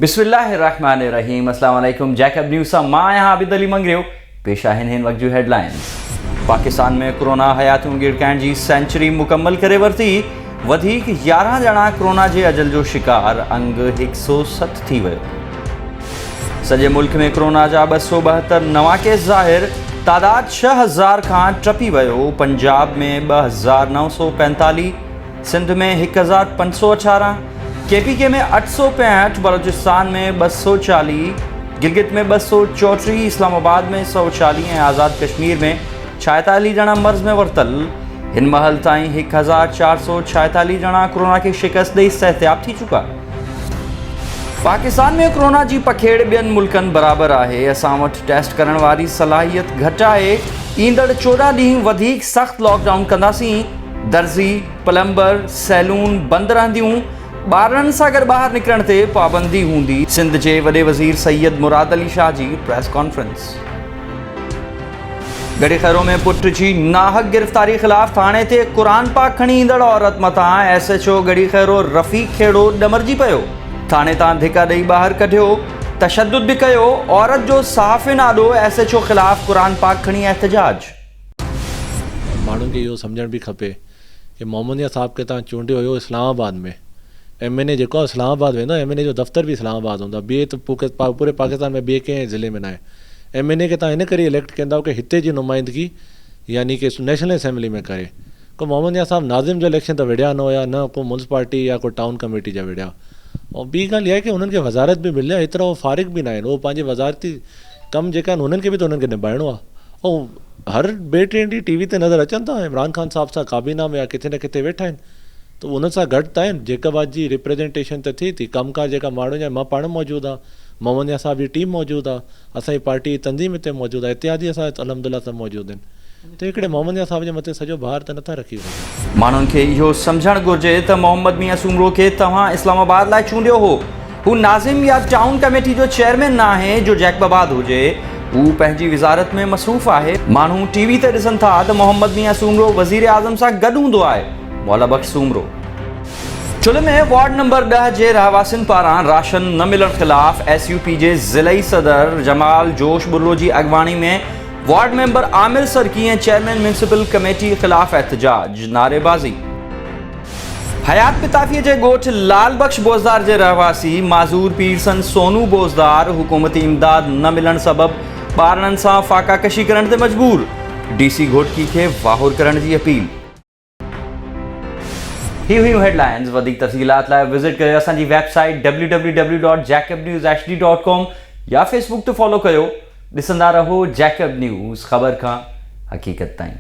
बिस्मिल्लाहिर्रहमानिर्रहीम। अस्सलाम वालेकुम। जैकब न्यूज़ सां मां आहियां आबिद अली मंगरियो। पेश आहिनि हिन वक़्त जूं हेडलाइंस। पाकिस्तान में कोरोना हयातियूं गिड़काइण जी सेंचुरी मुकम्मल करे वरिती। वधीक 11 ॼणा कोरोना जे अजल जो शिकार। अंग 107 थी वियो। सॼे मुल्क में कोरोना जा 272 नवां केस ज़ाहिर। तादाद 6000 खां टपी वियो। पंजाब में 2945, सिंध में 1518, KPK में 865, बलोचिस्तान में 240, गिलगित में 234, इस्लामाबाद में 140 ऐं आज़ाद कश्मीर में 46 ॼणा मर्ज़ में वरतल। हिन महल ताईं 1446 ॼणा कोरोना खे शिकस्त ॾेई सिहतयाब थी चुका। पाकिस्तान में कोरोना जी पखेड़ ॿियनि मुल्कनि बराबरि आहे। असां वटि टेस्ट करण वारी सलाहियत घटि आहे। ईंदड़ 14 ॾींहं वधीक सख़्तु लॉकडाउन कंदासीं। दर्ज़ी, प्लम्बर, सैलून बंदि रहंदियूं। ॿारनि सां गॾु ॿाहिरि निकिरण ते पाबंदी हूंदी। सिंध जे वॾे वज़ीर सैयद मुराद अली शाह जी प्रेस कॉन्फ्रेंस। गड़ी खैरो में पुट जी नाहक गिरफ़्तारी ख़िलाफ़ थाणे ते क़ुरान पाक खणी ईंदड़ औरत मथां SHO गड़ी खैरो रफ़ीक खेड़ो ॾमरजी पियो। थाणे तां धिका ॾेई ॿाहिरि कढियो, तशद्दुद बि कयो। औरत जो साफ़ नाॾो SHO ख़िलाफ़ क़ुरान पाक खणी एहतजाज। माण्हुनि खे इहो सम्झण बि खपे कि मोहम्मदिया साहब खे तव्हां चूंडियो हुयो इस्लामाबाद में। MNA जेको आहे इस्लामाबाद वेंदो, MNA जो दफ़्तर बि इस्लामाबाद हूंदो आहे। ॿिए त पूरे पाकिस्तान में ॿिए कंहिं ज़िले में न आहे। MNA खे तव्हां इन करे इलेक्ट कंदा कि हिते जी नुमाइंदगी यानी कि नेशनल असेंबली में करे। को मोहम्मदिया साहब नाज़िम जो इलेक्शन त विढ़िया न हुया, न को म्यूनसिपालिटी या को टाउन कमेटी जा विढ़िया। ऐं ॿी ॻाल्हि इहा आहे कि उन्हनि खे वज़ारत बि मिली आहे। एतिरा उहो फ़ारिग बि न आहिनि। उहो पंहिंजे वज़ारती कमु जेका आहिनि उन्हनि खे बि त उन्हनि खे निभाइणो आहे। ऐं हर ॿिए टे ॾींहं TV ते नज़र अचनि था इमरान ख़ान साहब सां काबीना में या किथे न किथे वेठा आहिनि। त उन सां गॾु त आहिनि। जेकाबाद जी रिप्रेजेंटेशन त थिए थी। कमकार जेका माण्हुनि जा, मां पाण मौजूदु आहे, मोहम्मदिया साहब जी टीम मौजूदु आहे, असांजी पार्टी जी तंज़ीम हिते मौजूदु आहे, इत्यादि असां अलहमदुलिल्लाह सभु मौजूदु आहिनि। त हिकिड़े मोहम्मदिया साहब जे मथे सॼो भार त नथा रखी सघूं। माण्हुनि खे इहो सम्झणु घुरिजे त मोहम्मद मियां सूमरो खे तव्हां इस्लामाबाद लाइ चूंडियो हो। हू नाज़िम या टाउन कमेटी जो चेयरमैन न आहे जो जैकबाबाद हुजे। हू पंहिंजी वज़ारत में मसरूफ़ आहे। माण्हू TV ते ॾिसनि था त मोहम्मद मियां सूमरो वज़ीर आज़म सां गॾु हूंदो आहे। मौला बख़्श सूमरो। चुल्ह में वार्ड नंबर 10 जे रहवासियुनि पारां राशन न मिलण ख़िलाफ़ SUP जे ज़िलई सदर जमाल जोश बुर्लो जी अॻवानी में वार्ड मेंबर आमिर सरकी ऐं चेयरमैन म्यूनिसिपल कमेटी ख़िलाफ़ एहतजाज, नारेबाज़ी। हयात पिताफ़ीअ जे ॻोठ लाल बख्श बोज़दार जे रहवासी माज़ूर पीरसन सोनू बोज़दार हुकूमती इमदाद न मिलण सबबि ॿारनि सां फाका कशी करण ते मजबूर। DC घोटकी खे वाहुर करण जी अपील। ही हुयूं हेडलाइंस। वधीक तफ़सीलात लाइ विज़िट कयो असांजी वेबसाइट www.jacobnewsHD.com या Facebook ते फॉलो कयो। ॾिसंदा रहो जैकब न्यूज़, ख़बर खां हक़ीक़त ताईं।